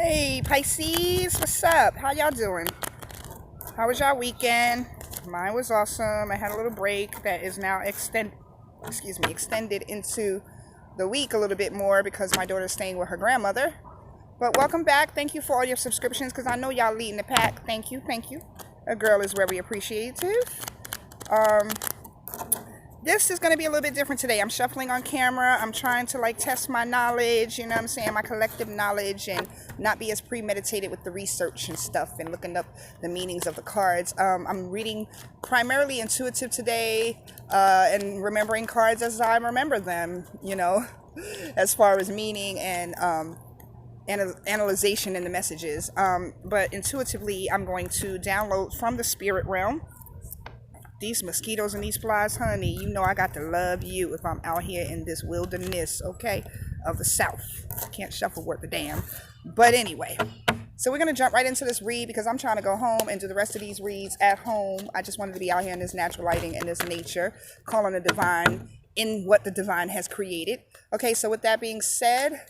Hey Pisces, what's up? How y'all doing? How was y'all weekend? Mine was awesome. I had a little break that is now extended into the week a little bit more because my daughter's staying with her grandmother. But welcome back. Thank you for all your subscriptions because I know y'all leading the pack. Thank you, thank you. A girl is very appreciative. Um, this is going to be a little bit different today. I'm shuffling on camera. I'm trying to test my knowledge, you know what I'm saying, my collective knowledge, and not be as premeditated with the research and stuff and looking up the meanings of the cards. I'm reading primarily intuitive today and remembering cards as I remember them, you know, as far as meaning and analyzation in the messages. But intuitively, I'm going to download from the spirit realm. These mosquitoes and these flies, honey, you know I got to love you if I'm out here in this wilderness, okay, of the South. Can't shuffle worth a damn. But anyway, so we're going to jump right into this read because I'm trying to go home and do the rest of these reads at home. I just wanted to be out here in this natural lighting and this nature, calling the divine in what the divine has created. Okay, so with that being said,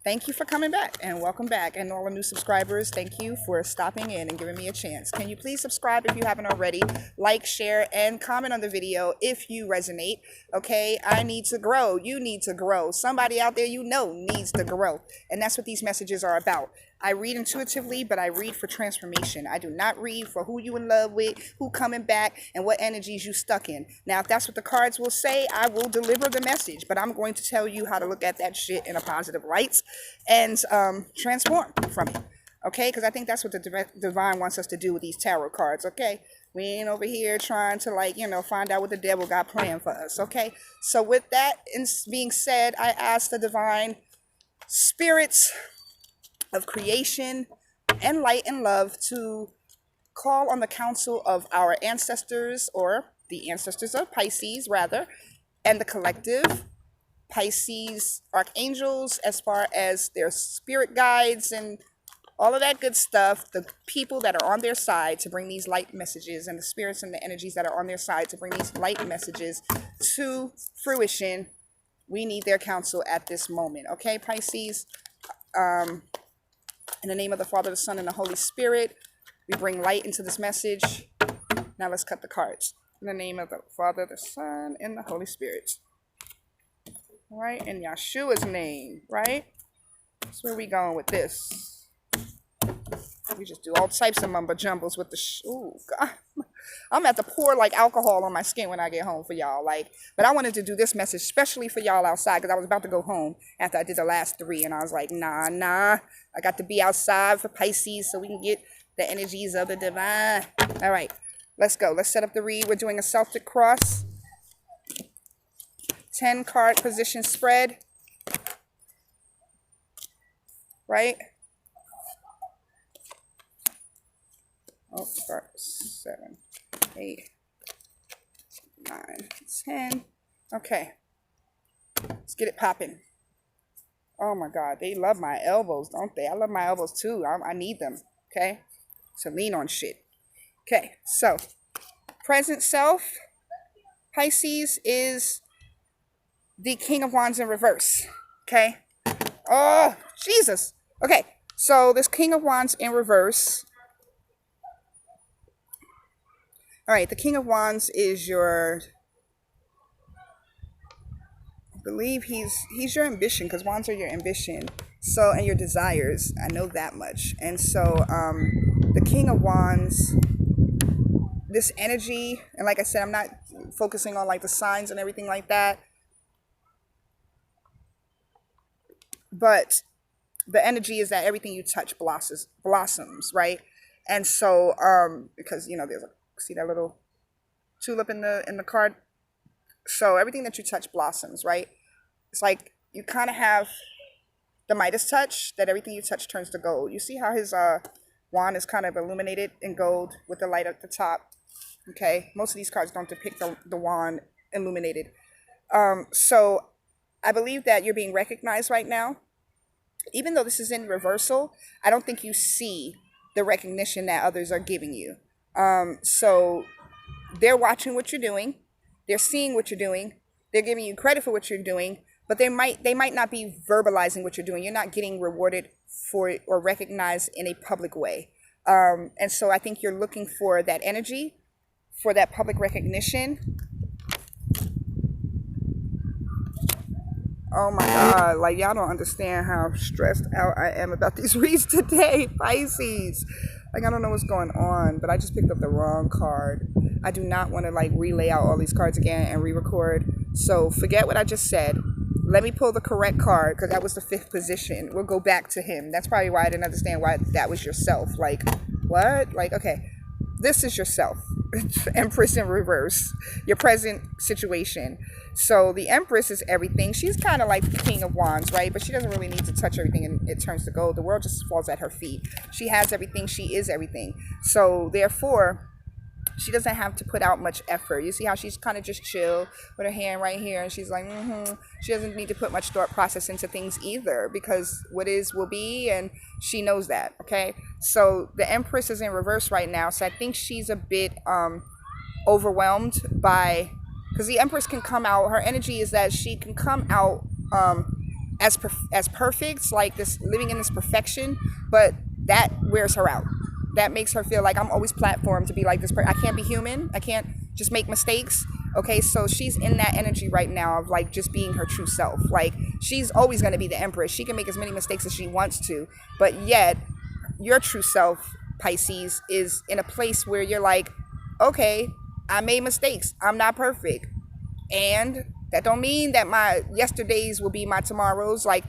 thank you for coming back and welcome back. And all the new subscribers, thank you for stopping in and giving me a chance. Can you please subscribe if you haven't already? Like, share, and comment on the video if you resonate. Okay, I need to grow. You need to grow. Somebody out there you know needs to grow. And that's what these messages are about. I read intuitively, but I read for transformation. I do not read for who you in love with, who coming back, and what energies you stuck in. Now, if that's what the cards will say, I will deliver the message, but I'm going to tell you how to look at that shit in a positive light and transform from it. Okay, because I think that's what the divine wants us to do with these tarot cards. Okay, we ain't over here trying to find out what the devil got planned for us. Okay, so with that being said, I ask the divine spirits of creation and light and love to call on the counsel of our ancestors, or the ancestors of Pisces rather, and the collective Pisces archangels as far as their spirit guides and all of that good stuff, the people that are on their side to bring these light messages, and the spirits and the energies that are on their side to bring these light messages to fruition. We need their counsel at this moment. Okay, Pisces? In the name of the Father, the Son, and the Holy Spirit, we bring light into this message. Now let's cut the cards. In the name of the Father, the Son, and the Holy Spirit. All right, in Yeshua's name, right? That's where we going with this. We just do all types of mumbo jumbles with the ooh, God. I'm at to pour alcohol on my skin when I get home for y'all. But I wanted to do this message especially for y'all outside because I was about to go home after I did the last three, and I was like, nah. I got to be outside for Pisces so we can get the energies of the divine. All right, let's go. Let's set up the read. We're doing a Celtic cross. 10 card position spread. Right? Oh, start 7, 8, 9, 10. Okay. Let's get it popping. Oh my God, they love my elbows, don't they? I love my elbows too. I need them, okay? To lean on shit. Okay, so present self, Pisces, is the King of Wands in reverse, okay? Oh, Jesus. Okay, so this King of Wands in reverse. All right, the King of Wands is your, I believe he's your ambition, because wands are your ambition. So, and your desires. I know that much. And so, the King of Wands, this energy, and like I said, I'm not focusing on the signs and everything like that. But the energy is that everything you touch blossoms, right? And so, because, there's see that little tulip in the card? So everything that you touch blossoms, right? It's like you kind of have the Midas touch, that everything you touch turns to gold. You see how his wand is kind of illuminated in gold with the light at the top? Okay, most of these cards don't depict the wand illuminated. So I believe that you're being recognized right now. Even though this is in reversal, I don't think you see the recognition that others are giving you. So they're watching what you're doing. They're seeing what you're doing. They're giving you credit for what you're doing. but they might not be verbalizing what you're doing. You're not getting rewarded for it or recognized in a public way. And so I think you're looking for that energy, for that public recognition. Oh my God, like y'all don't understand how stressed out I am about these reads today, Pisces. Like I don't know what's going on, but I just picked up the wrong card. I do not want to like relay out all these cards again and re-record. So forget what I just said. Let me pull the correct card because that was the 5th position. We'll go back to him. That's probably why I didn't understand why that was yourself. Like, what? Like, okay, this is yourself. Empress in reverse, your present situation. So the Empress is everything. She's kind of like the King of Wands, right? But she doesn't really need to touch everything and it turns to gold. The world just falls at her feet. She has everything. She is everything. So therefore, she doesn't have to put out much effort. You see how she's kind of just chill with her hand right here, and she's like, She doesn't need to put much thought process into things either, because what is will be, and she knows that. Okay, so the Empress is in reverse right now, so I think she's a bit overwhelmed by, because the Empress can come out. Her energy is that she can come out as perfect, like this, living in this perfection, but that wears her out. That makes her feel like I'm always platformed to be like this. I can't be human. I can't just make mistakes. Okay, so she's in that energy right now of like just being her true self. Like she's always going to be the Empress. She can make as many mistakes as she wants to, but yet your true self, Pisces, is in a place where you're like, okay, I made mistakes. I'm not perfect, and that don't mean that my yesterdays will be my tomorrows. Like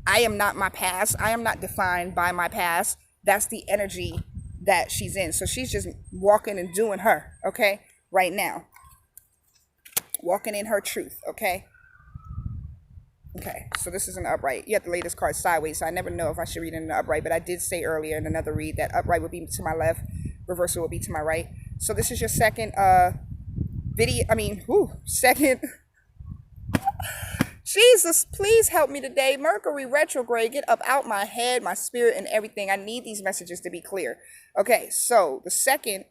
I am not my past. I am not defined by my past. That's the energy that she's in. So she's just walking and doing her, okay, right now. Walking in her truth, okay? Okay, so this is an upright. You have to lay this card sideways, so I never know if I should read it in the upright, but I did say earlier in another read that upright would be to my left, reversal would be to my right. So this is your second second. Jesus, please help me today. Mercury retrograde, get up out my head, my spirit, and everything. I need these messages to be clear. Okay, so the second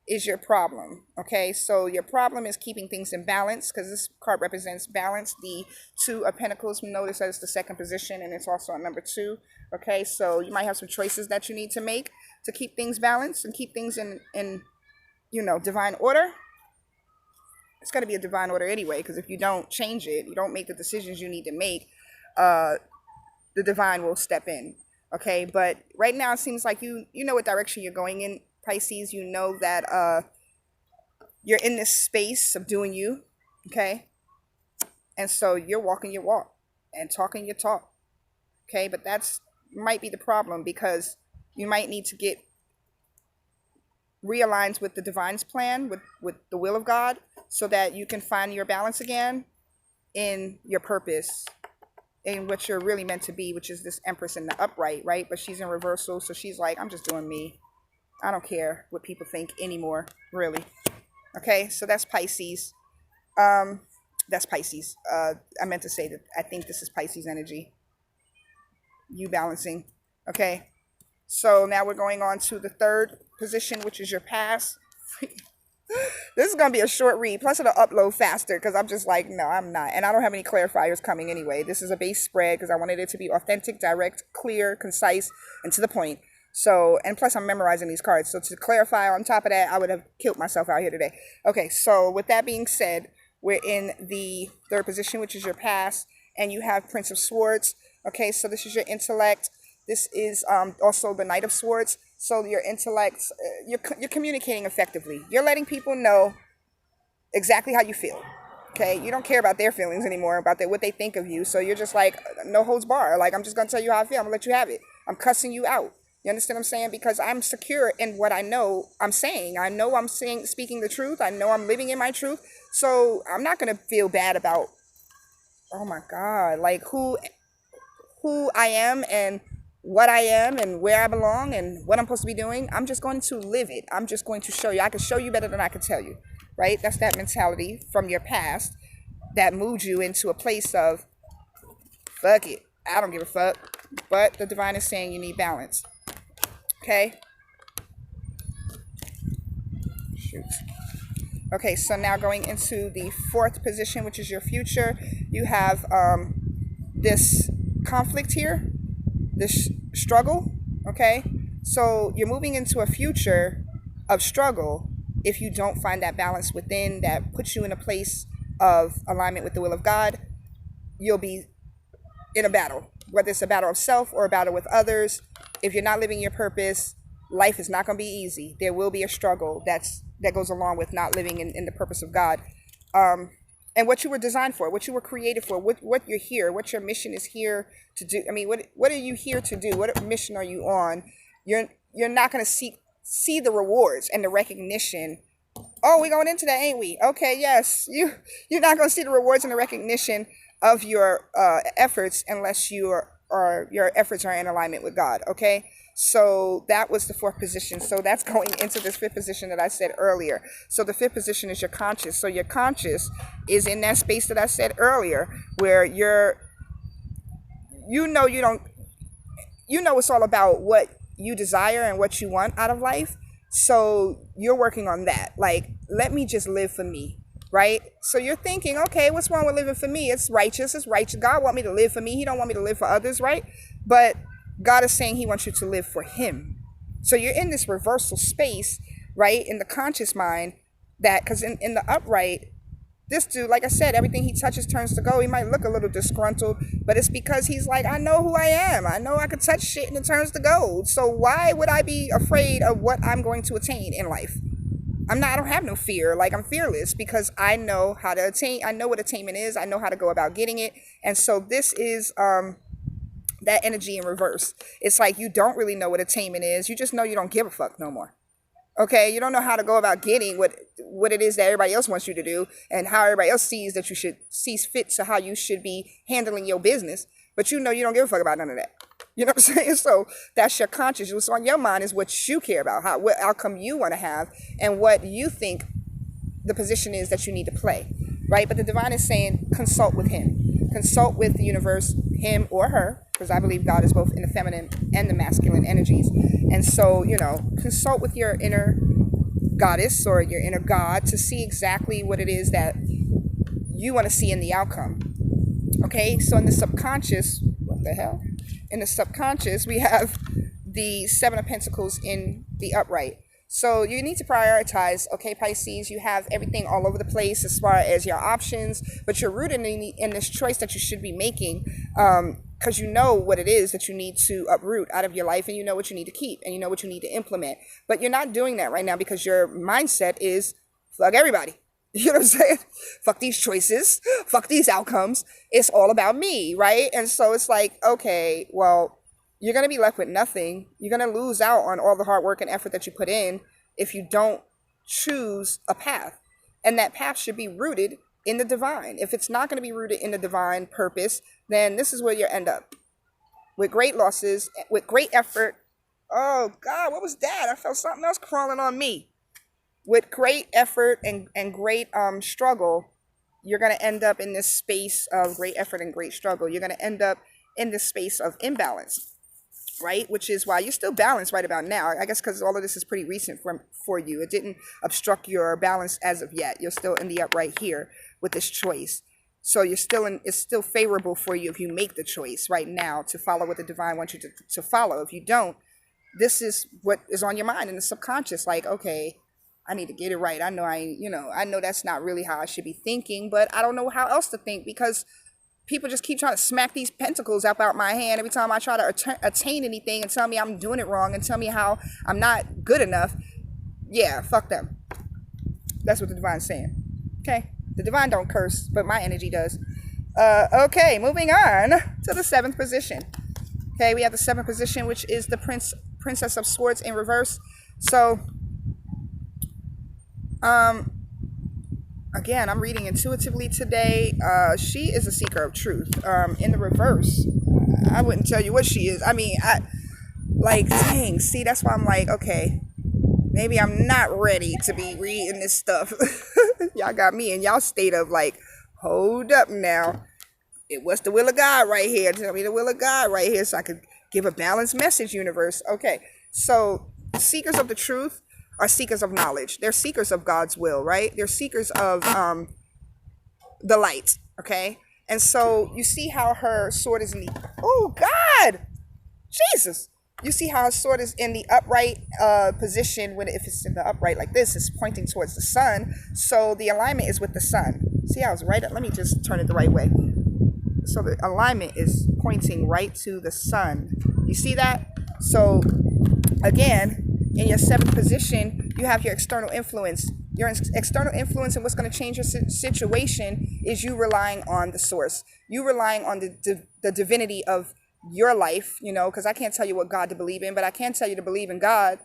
is your problem. Okay, so your problem is keeping things in balance, because this card represents balance. The 2 of Pentacles, notice that it's the 2nd position, and it's also on number 2. Okay, so you might have some choices that you need to make to keep things balanced and keep things in divine order. It's going to be a divine order anyway, because if you don't change it, you don't make the decisions you need to make, the divine will step in. Okay, but right now it seems like you know what direction you're going in, Pisces. You know that you're in this space of doing you, okay? And so you're walking your walk and talking your talk, okay? But that's might be the problem, because you might need to get realigned with the divine's plan, with the will of God, so that you can find your balance again in your purpose, in what you're really meant to be, which is this Empress in the upright, right? But she's in reversal, so she's like, I'm just doing me. I don't care what people think anymore, really. Okay, so that's Pisces. That's Pisces. I meant to say that I think this is Pisces energy. You balancing. Okay, so now we're going on to the 3rd position, which is your past. This is going to be a short read, plus it'll upload faster, because I'm just like, no, I'm not. And I don't have any clarifiers coming anyway. This is a base spread because I wanted it to be authentic, direct, clear, concise, and to the point. So, and plus I'm memorizing these cards. So to clarify on top of that, I would have killed myself out here today. Okay, so with that being said, we're in the 3rd position, which is your past, and you have Prince of Swords. Okay, so this is your intellect. This is also the Knight of Swords. So your intellect, you're communicating effectively. You're letting people know exactly how you feel. Okay, you don't care about their feelings anymore, about what they think of you. So you're just like, no holds bar. Like, I'm just gonna tell you how I feel. I'm gonna let you have it. I'm cussing you out. You understand what I'm saying? Because I'm secure in what I know I'm saying. I know I'm speaking the truth. I know I'm living in my truth. So I'm not gonna feel bad about, oh my God, like who I am and what I am and where I belong and what I'm supposed to be doing. I'm just going to live it. I'm just going to show you. I can show you better than I can tell you, right? That's that mentality from your past that moved you into a place of, fuck it, I don't give a fuck. But the divine is saying you need balance. Okay? Shoot. Okay, so now going into the fourth position, which is your future, you have this conflict here, this struggle. Okay, so you're moving into a future of struggle if you don't find that balance within that puts you in a place of alignment with the will of God. You'll be in a battle, whether it's a battle of self or a battle with others. If you're not living your purpose, life is not going to be easy. There will be a struggle that goes along with not living in the purpose of God, and what you were designed for, what you were created for, what you're here, what your mission is here to do. I mean, what are you here to do? What mission are you on? You're not going to see the rewards and the recognition. Oh, we're going into that, ain't we? Okay, yes. You're not going to see the rewards and the recognition of your efforts unless your efforts are in alignment with God. Okay, so that was the fourth position. So that's going into this fifth position that I said earlier. So the fifth position is your conscious. So your conscious is in that space that I said earlier, where it's all about what you desire and what you want out of life. So you're working on that. Like, let me just live for me, right? So you're thinking, okay, what's wrong with living for me? It's righteous. It's righteous. God want me to live for me. He don't want me to live for others, right? But God is saying he wants you to live for him. So you're in this reversal space, right? In the conscious mind, that because in the upright, this dude, like I said, everything he touches turns to gold. He might look a little disgruntled, but it's because he's like, I know who I am. I know I can touch shit and it turns to gold. So why would I be afraid of what I'm going to attain in life? I don't have no fear. Like, I'm fearless because I know how to attain. I know what attainment is. I know how to go about getting it. And so this is that energy in reverse. It's like you don't really know what attainment is. You just know you don't give a fuck no more. Okay, you don't know how to go about getting what it is that everybody else wants you to do and how everybody else sees fit to how you should be handling your business. But you know you don't give a fuck about none of that. You know what I'm saying? So that's your conscious. What's on your mind is what you care about, what outcome you want to have, and what you think the position is that you need to play, right? But the divine is saying consult with him. Consult with the universe, him or her, because I believe God is both in the feminine and the masculine energies. And so, consult with your inner goddess or your inner God to see exactly what it is that you want to see in the outcome. Okay, so in the subconscious, what the hell? In the subconscious, we have the Seven of Pentacles in the upright. So you need to prioritize, okay, Pisces, you have everything all over the place as far as your options, but you're rooted in this choice that you should be making because you know what it is that you need to uproot out of your life, and you know what you need to keep, and you know what you need to implement. But you're not doing that right now because your mindset is, fuck everybody. You know what I'm saying? Fuck these choices. Fuck these outcomes. It's all about me, right? And so it's like, okay, well, you're going to be left with nothing. You're going to lose out on all the hard work and effort that you put in if you don't choose a path. And that path should be rooted in the divine. If it's not going to be rooted in the divine purpose, then this is where you end up. With great losses, with great effort. Oh, God, what was that? I felt something else crawling on me. With great effort and great struggle, you're going to end up in this space of great effort and great struggle. You're going to end up in this space of imbalance, right? Which is why you're still balanced right about now. I guess because all of this is pretty recent for you. It didn't obstruct your balance as of yet. You're still in the upright here with this choice. So you're still it's still favorable for you if you make the choice right now to follow what the divine wants you to follow. If you don't, this is what is on your mind in the subconscious. Like, okay, I need to get it right. I know I know that's not really how I should be thinking, but I don't know how else to think because people just keep trying to smack these pentacles up out my hand every time I try to attain anything and tell me I'm doing it wrong and tell me how I'm not good enough. Yeah, fuck them. That's what the divine's saying. Okay? The divine don't curse, but my energy does. Okay, moving on to the seventh position. Okay, we have the seventh position, which is the Princess of Swords in reverse. So, again, I'm reading intuitively today. She is a seeker of truth. In the reverse, I wouldn't tell you what she is. I mean, dang, see, that's why I'm like, okay, maybe I'm not ready to be reading this stuff. Y'all got me in y'all state of like, hold up now. What's the will of God right here? Tell me the will of God right here so I could give a balanced message, universe. Okay, so seekers of the truth, are seekers of knowledge. They're seekers of God's will, right? They're seekers of the light, okay? And so you see how her sword is in the, oh God, Jesus. You see how her sword is in the upright position. When if it's in the upright like this, it's pointing towards the sun. So the alignment is with the sun. See how it's right? Let me just turn it the right way. So the alignment is pointing right to the sun. You see that? So again, in your seventh position, you have your external influence. Your external influence and what's going to change your situation is you relying on the source. You relying on the divinity of your life, you know, because I can't tell you what God to believe in, but I can tell you to believe in God.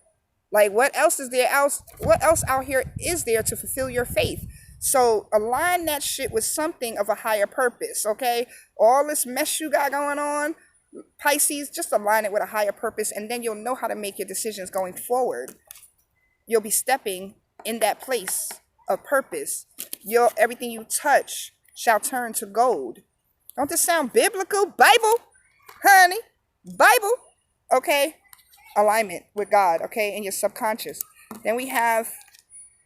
Like, what else is there else? What else out here is there to fulfill your faith? So align that shit with something of a higher purpose, okay? All this mess you got going on, Pisces, just align it with a higher purpose, and then you'll know how to make your decisions going forward. You'll be stepping in that place of purpose. Everything you touch shall turn to gold. Don't this sound biblical? Bible, honey, Bible, okay? Alignment with God, okay, in your subconscious. Then we have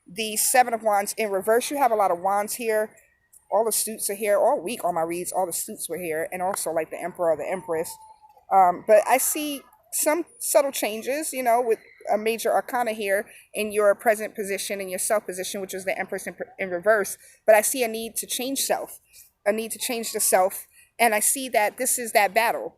the Seven of Wands in reverse. You have a lot of wands here. All the suits are here. All week on my reads, all the suits were here. And also like the Emperor or the Empress. But I see some subtle changes, you know, with a major arcana here in your present position, in your self position, which is the Empress in reverse. But I see a need to change self, a need to change the self. And I see that this is that battle.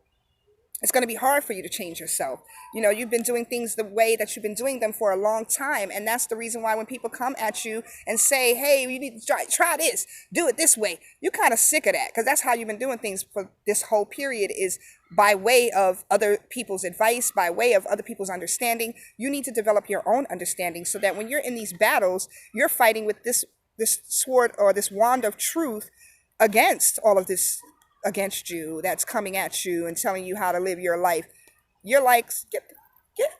It's going to be hard for you to change yourself. You know, you've been doing things the way that you've been doing them for a long time. And that's the reason why when people come at you and say, hey, you need to try this, do it this way, you're kind of sick of that, because that's how you've been doing things for this whole period, is by way of other people's advice, by way of other people's understanding. You need to develop your own understanding so that when you're in these battles, you're fighting with this sword or this wand of truth against all of this against you that's coming at you and telling you how to live your life. You're like,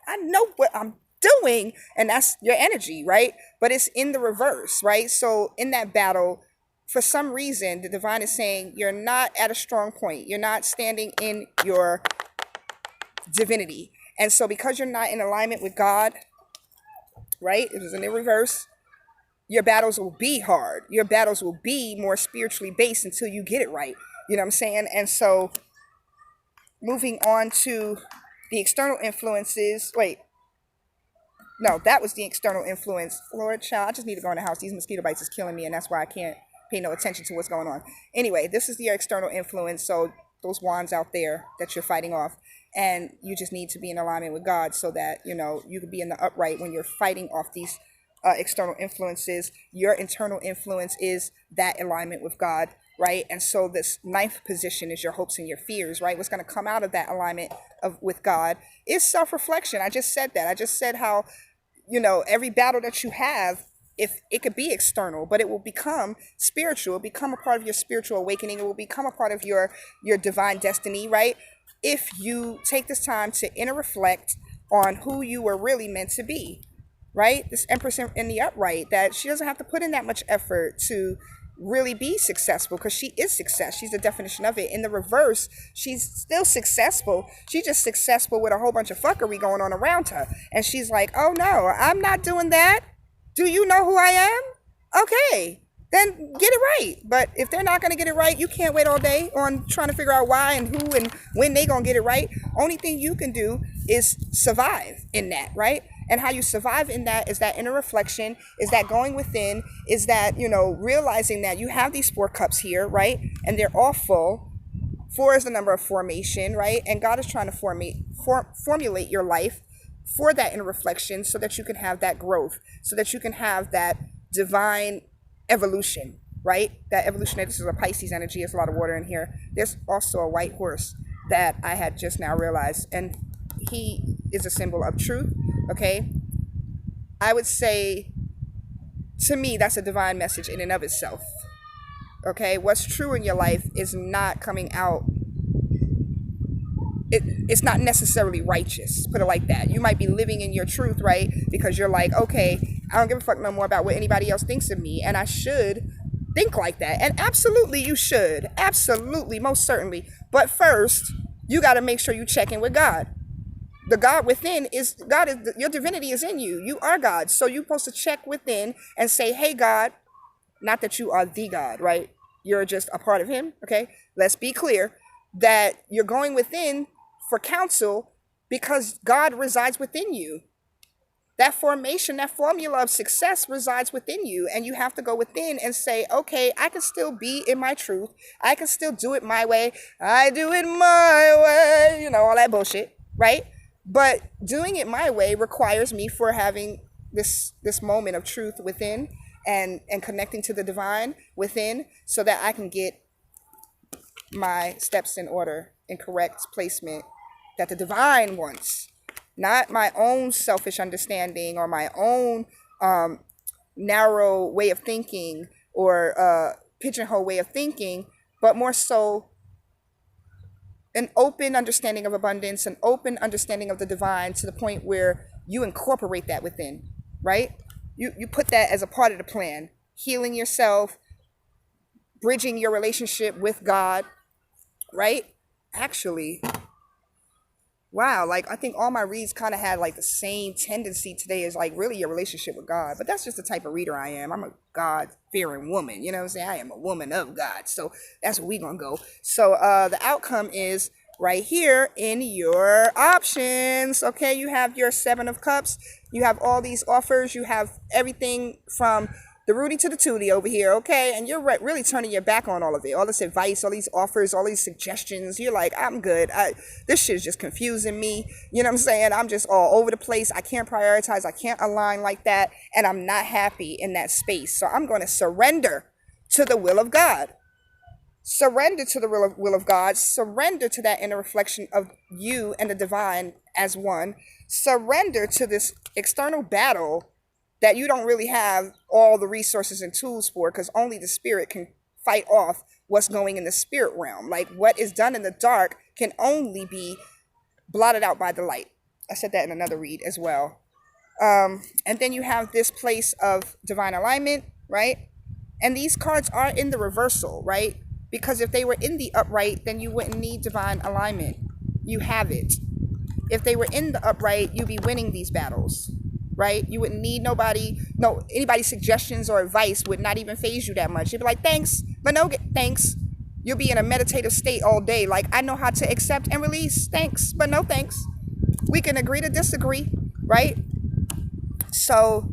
I know what I'm doing, and that's your energy, right? But it's in the reverse, right? So in that battle, for some reason, the divine is saying you're not at a strong point. You're not standing in your divinity. And so because you're not in alignment with God, right? It was in the reverse. Your battles will be hard. Your battles will be more spiritually based until you get it right. You know what I'm saying? And so moving on to the external influences. Wait. No, that was the external influence. Lord, child, I just need to go in the house. These mosquito bites is killing me, and that's why I can't pay no attention to what's going on. Anyway, this is the external influence. So those wands out there that you're fighting off. And you just need to be in alignment with God so that, you know, you can be in the upright when you're fighting off these external influences. Your internal influence is that alignment with God, right? And so this ninth position is your hopes and your fears, right? What's going to come out of that alignment with God is self-reflection. I just said that. I just said how, you know, every battle that you have, if it could be external, but it will become spiritual, it'll become a part of your spiritual awakening. It will become a part of your divine destiny, right? If you take this time to inner reflect on who you were really meant to be, right? This Empress in the upright, that she doesn't have to put in that much effort to really be successful, because she is success. She's the definition of it. In the reverse, she's still successful. She's just successful with a whole bunch of fuckery going on around her. And she's like, oh no, I'm not doing that. Do you know who I am? Okay, then get it right. But if they're not going to get it right, you can't wait all day on trying to figure out why and who and when they going to get it right. Only thing you can do is survive in that, right? And how you survive in that is that inner reflection, is that going within, is that, you know, realizing that you have these 4 cups here, right? And they're all full. 4 is the number of formation, right? And God is trying to formulate your life for that inner reflection so that you can have that growth, so that you can have that divine evolution, right? That evolution, this is a Pisces energy. There's a lot of water in here. There's also a white horse that I had just now realized, and he is a symbol of truth. Okay, I would say, to me, that's a divine message in and of itself. Okay, what's true in your life is not coming out. It's not necessarily righteous, put it like that. You might be living in your truth, right? Because you're like, okay, I don't give a fuck no more about what anybody else thinks of me, and I should think like that. And absolutely you should. Absolutely, most certainly. But first, you got to make sure you check in with God. The God within is God. Your divinity is in you. You are God. So you're supposed to check within and say, hey, God, not that you are the God, right? You're just a part of him. Okay. Let's be clear that you're going within for counsel because God resides within you. That formation, that formula of success resides within you. And you have to go within and say, okay, I can still be in my truth. I can still do it my way. I do it my way. You know, all that bullshit, right? But doing it my way requires me for having this moment of truth within and connecting to the divine within so that I can get my steps in order in correct placement that the divine wants. Not my own selfish understanding or my own narrow way of thinking or pigeonhole way of thinking, but more so an open understanding of abundance, an open understanding of the divine to the point where you incorporate that within, right? You put that as a part of the plan, healing yourself, bridging your relationship with God, right? Actually, wow, like I think all my reads kind of had like the same tendency today as like really your relationship with God. But that's just the type of reader I am. I'm a God-fearing woman. You know what I'm saying? I am a woman of God. So that's where we gonna go. So the outcome is right here in your options. Okay, you have your 7 of Cups. You have all these offers. You have everything from the Rudy to the Tootie over here, okay? And you're really turning your back on all of it. All this advice, all these offers, all these suggestions. You're like, I'm good. This shit is just confusing me. You know what I'm saying? I'm just all over the place. I can't prioritize. I can't align like that. And I'm not happy in that space. So I'm going to surrender to the will of God. Surrender to the will of God. Surrender to that inner reflection of you and the divine as one. Surrender to this external battle that you don't really have all the resources and tools for, because only the spirit can fight off what's going in the spirit realm. Like what is done in the dark can only be blotted out by the light. I said that in another read as well. And then you have this place of divine alignment, right? And these cards are in the reversal, right? Because if they were in the upright, then you wouldn't need divine alignment. You have it. If they were in the upright, you'd be winning these battles. Right? You wouldn't need anybody's suggestions or advice would not even phase you that much. You'd be like, thanks, but no thanks. You'll be in a meditative state all day. Like, I know how to accept and release. Thanks, but no thanks. We can agree to disagree, right? So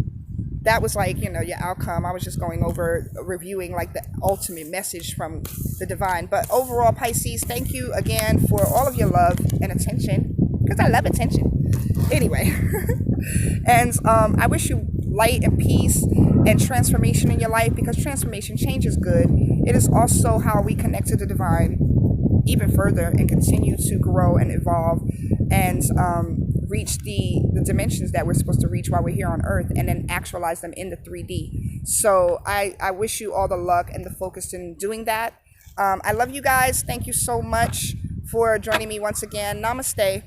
that was like, you know, your outcome. I was just going over, reviewing like the ultimate message from the divine. But overall, Pisces, thank you again for all of your love and attention, because I love attention. Anyway, and I wish you light and peace and transformation in your life, because transformation, change is good. It is also how we connect to the divine even further and continue to grow and evolve and reach the dimensions that we're supposed to reach while we're here on earth, and then actualize them in the 3D. So I wish you all the luck and the focus in doing that. I love you guys. Thank you so much for joining me once again. Namaste.